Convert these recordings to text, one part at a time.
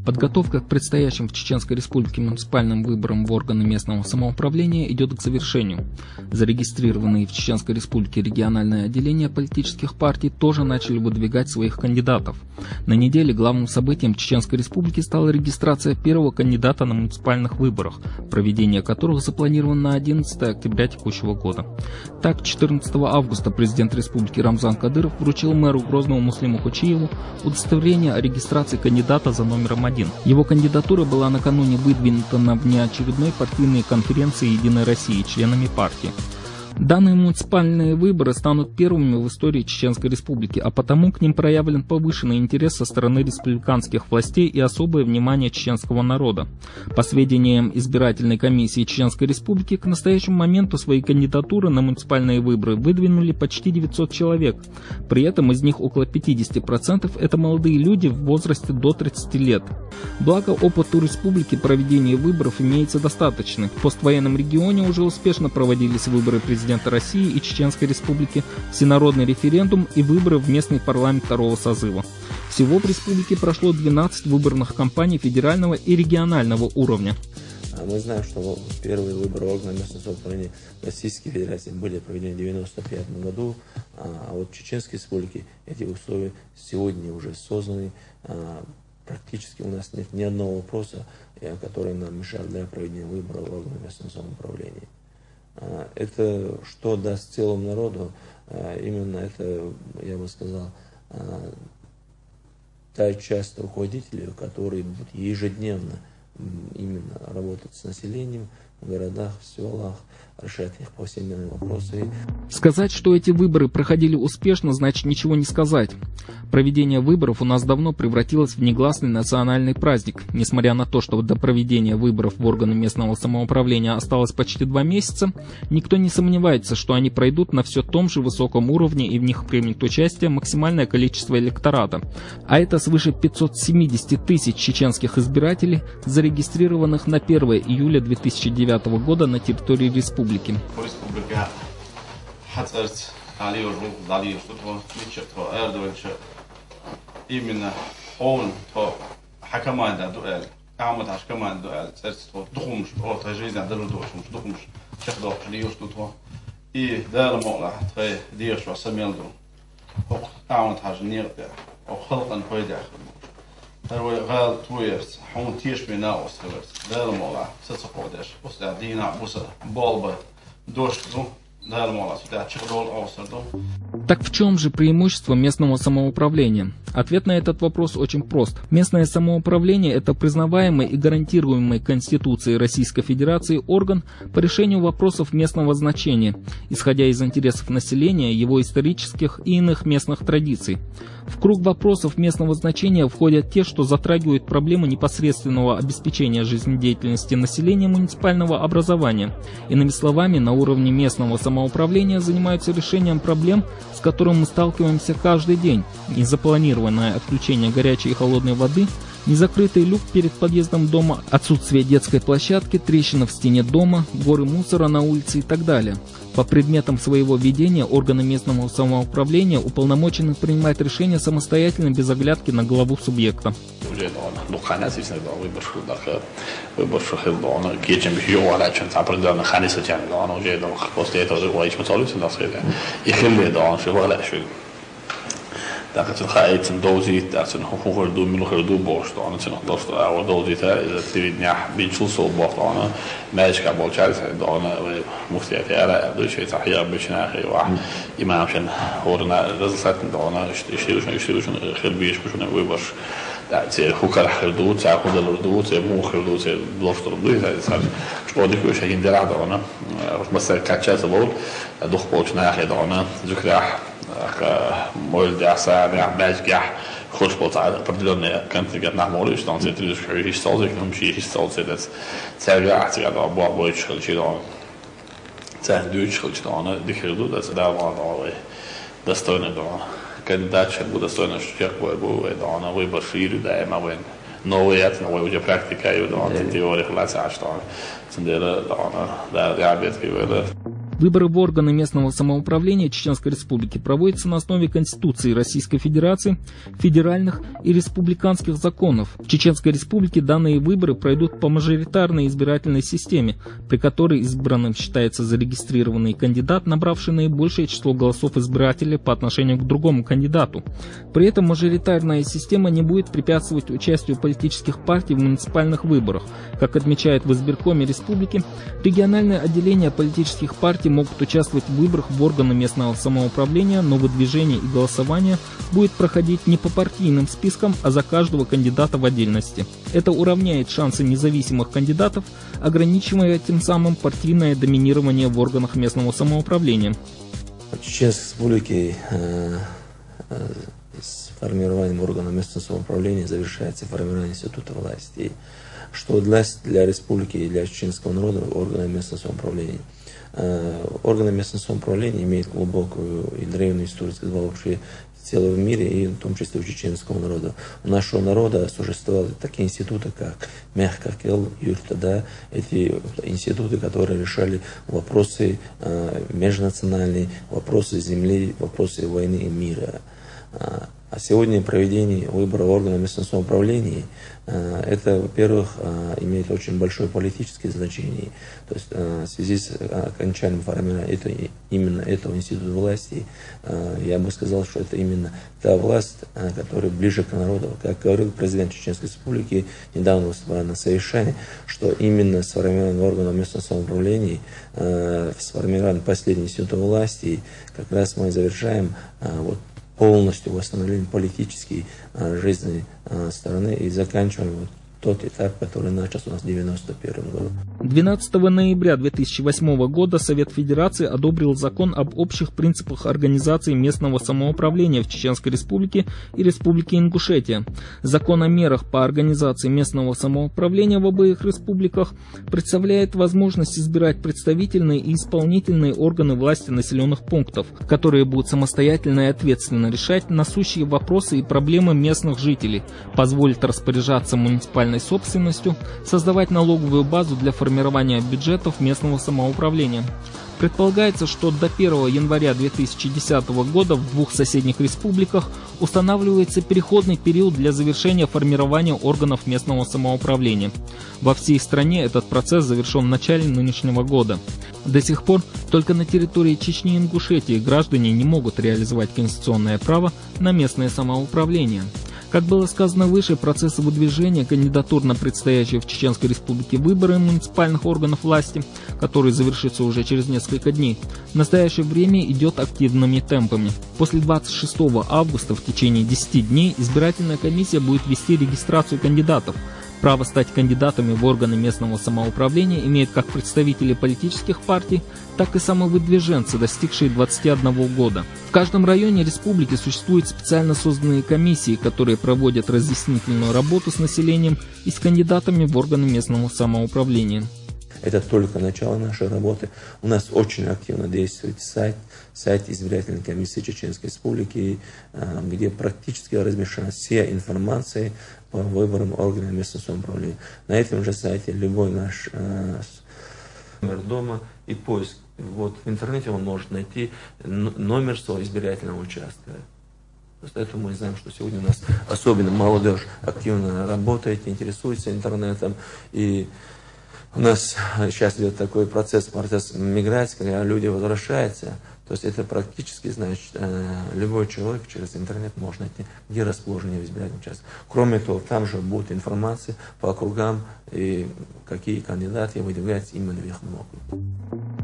Подготовка к предстоящим в Чеченской Республике муниципальным выборам в органы местного самоуправления идет к завершению. Зарегистрированные в Чеченской Республике региональные отделения политических партий тоже начали выдвигать своих кандидатов. На неделе главным событием Чеченской Республики стала регистрация первого кандидата на муниципальных выборах, проведение которых запланировано на 11 октября текущего года. Так, 14 августа президент Республики Рамзан Кадыров вручил мэру Грозного Муслиму Хучиеву удостоверение о регистрации кандидата за номером 1. Его кандидатура была накануне выдвинута на внеочередной партийной конференции «Единой России» членами партии. Данные муниципальные выборы станут первыми в истории Чеченской Республики, а потому к ним проявлен повышенный интерес со стороны республиканских властей и особое внимание чеченского народа. По сведениям избирательной комиссии Чеченской Республики, к настоящему моменту свои кандидатуры на муниципальные выборы выдвинули почти 900 человек. При этом из них около 50% это молодые люди в возрасте до 30 лет. Благо, опыт у республики проведения выборов имеется достаточно. В поствоенном регионе уже успешно проводились выборы президента России и Чеченской Республики, всенародный референдум и выборы в местный парламент второго созыва. Всего в республике прошло 12 выборных кампаний федерального и регионального уровня. Мы знаем, что первые выборы органов местного самоуправления Российской Федерации были проведены в 1995 году, а вот в Чеченской Республике эти условия сегодня уже созданы. Практически у нас нет ни одного вопроса, который нам мешал для проведения выборов органов местного самоуправления. Это что даст целому народу, именно это, я бы сказал, та часть руководителей, которые будут ежедневно именно работать с населением в городах, в селах, решать их повседневные вопросы. Сказать, что эти выборы проходили успешно, значит ничего не сказать. Проведение выборов у нас давно превратилось в негласный национальный праздник. Несмотря на то, что до проведения выборов в органы местного самоуправления осталось почти 2 месяца, никто не сомневается, что они пройдут на все том же высоком уровне и в них примет участие максимальное количество электората. А это свыше 570 тысяч чеченских избирателей, зарегистрированных на 1 июля 2009 года на территории республики. Именно он то хакаманда дуэль, камат хакаманда дуэль, царство духумш, от жизни дородошмш, духумш, чехдох лиюстуто, и дермола, твой диршва самелду, ох камат хаж нерпе, ох халкан пойдах. Дарой гал туерс, он тиш бина островс, дермола, сацаподеш, после дина буса болба, дождь, дермола, сюда чехдол островдом. Так в чем же преимущество местного самоуправления? Ответ на этот вопрос очень прост. Местное самоуправление – это признаваемый и гарантируемый Конституцией Российской Федерации орган по решению вопросов местного значения, исходя из интересов населения, его исторических и иных местных традиций. В круг вопросов местного значения входят те, что затрагивают проблемы непосредственного обеспечения жизнедеятельности населения муниципального образования. Иными словами, на уровне местного самоуправления занимаются решением проблем, с которым мы сталкиваемся каждый день. Незапланированное отключение горячей и холодной воды, незакрытый люк перед подъездом дома, отсутствие детской площадки, трещина в стене дома, горы мусора на улице и так далее. По предметам своего ведения органы местного самоуправления уполномочены принимать решения самостоятельно, без оглядки на главу субъекта. Dat het gaat in dozi, dat een hoger doel, minder doel borst, dan het nog dat oude dozi daar is dat die ja beetje zo borst dan, meisje kan wel chat dan moest je ja dus je zegt ja beetje naar ja imam zijn horen naar resultaat dan is een gelbies persoon we was dat ze hoe kan het doen ze hoe dat doen ze mogen doen ze borst doen dat is het sport ik was in de raad dan was maar catch ze wel toch borst naar dan ذكرى mooi daar staan ja meisje goed sport определенные конфликты на море что он это лишь historisch ik noem je historisch dat zij ja ze gaan wel mooi schildje dan zijn Duits schildje dan die geloof dat ze daar wel dat steun dan kandidaat zijn hoe dat steun is ja hoe dan we basieren daar maar we nooit nou we je praktica je dan theorie laat staan zijn de dan daar ja weet je wel Выборы в органы местного самоуправления Чеченской Республики проводятся на основе Конституции Российской Федерации, федеральных и республиканских законов. В Чеченской Республике данные выборы пройдут по мажоритарной избирательной системе, при которой избранным считается зарегистрированный кандидат, набравший наибольшее число голосов избирателей по отношению к другому кандидату. При этом мажоритарная система не будет препятствовать участию политических партий в муниципальных выборах. Как отмечают в избиркоме республики, региональные отделения политических партий могут участвовать в выборах в органы местного самоуправления, но выдвижение и голосование будет проходить не по партийным спискам, а за каждого кандидата в отдельности. Это уравняет шансы независимых кандидатов, ограничивая тем самым партийное доминирование в органах местного самоуправления. В Чеченской Республике с формированием органов местного самоуправления завершается формирование института власти, что для республики и для чеченского народа органы местного самоуправления. Органы местного самоуправления имеют глубокую и древнюю историю, вообще в целом мире, и в том числе у чеченского народа. У нашего народа существовали такие институты, как Мехкакел, Юртада, эти институты, которые решали вопросы межнациональные, вопросы земли, вопросы войны и мира. А сегодня проведение выбора органов местного самоуправления, это, во-первых, имеет очень большое политическое значение. То есть в связи с окончанием формирования именно этого института власти, я бы сказал, что это именно та власть, которая ближе к народу. Как говорил президент Чеченской Республики недавно выступая на совещании, что именно с формированием органов местного самоуправления, с формированием последнего института власти, как раз мы завершаем полностью восстановление политической жизни страны и заканчиваем тот этап, который начался у нас в 1991 году. 12 ноября 2008 года Совет Федерации одобрил закон об общих принципах организации местного самоуправления в Чеченской Республике и Республике Ингушетия. Закон о мерах по организации местного самоуправления в обеих республиках представляет возможность избирать представительные и исполнительные органы власти населенных пунктов, которые будут самостоятельно и ответственно решать насущие вопросы и проблемы местных жителей, позволит распоряжаться муниципальной собственностью, создавать налоговую базу для формирования бюджетов местного самоуправления. Предполагается, что до 1 января 2010 года в двух соседних республиках устанавливается переходный период для завершения формирования органов местного самоуправления. Во всей стране этот процесс завершен в начале нынешнего года. До сих пор только на территории Чечни и Ингушетии граждане не могут реализовать конституционное право на местное самоуправление. Как было сказано выше, процесс выдвижения кандидатур на предстоящие в Чеченской Республике выборы муниципальных органов власти, который завершится уже через несколько дней, в настоящее время идет активными темпами. После 26 августа в течение 10 дней избирательная комиссия будет вести регистрацию кандидатов. Право стать кандидатами в органы местного самоуправления имеют как представители политических партий, так и самовыдвиженцы, достигшие 21 года. В каждом районе республики существуют специально созданные комиссии, которые проводят разъяснительную работу с населением и с кандидатами в органы местного самоуправления. Это только начало нашей работы. У нас очень активно действует сайт избирательной комиссии Чеченской Республики, где практически размещена вся информация по выборам органов местного самоуправления. На этом же сайте любой наш номер дома и поиск. В интернете он может найти номер своего избирательного участка. Поэтому мы знаем, что сегодня у нас особенно молодежь активно работает, интересуется интернетом. И у нас сейчас идет такой процесс миграции, когда люди возвращаются. То есть это практически, значит, любой человек через интернет может найти, где расположен избирательный участок. Кроме того, там же будет информация по округам и какие кандидаты выдвигаются именно в их округ.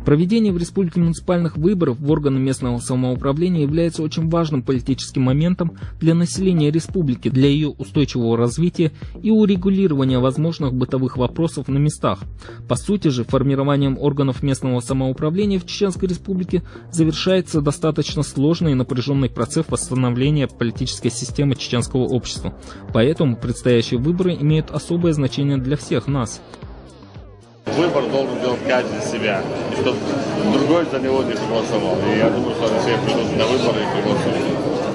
Проведение в республике муниципальных выборов в органы местного самоуправления является очень важным политическим моментом для населения республики, для ее устойчивого развития и урегулирования возможных бытовых вопросов на местах. По сути же, формированием органов местного самоуправления в Чеченской Республике завершается достаточно сложный и напряженный процесс восстановления политической системы чеченского общества. Поэтому предстоящие выборы имеют особое значение для всех нас. Выбор должен делать каждый за себя, и чтобы другой за него не голосовал. И я думаю, что все придут на выборы и проголосуют.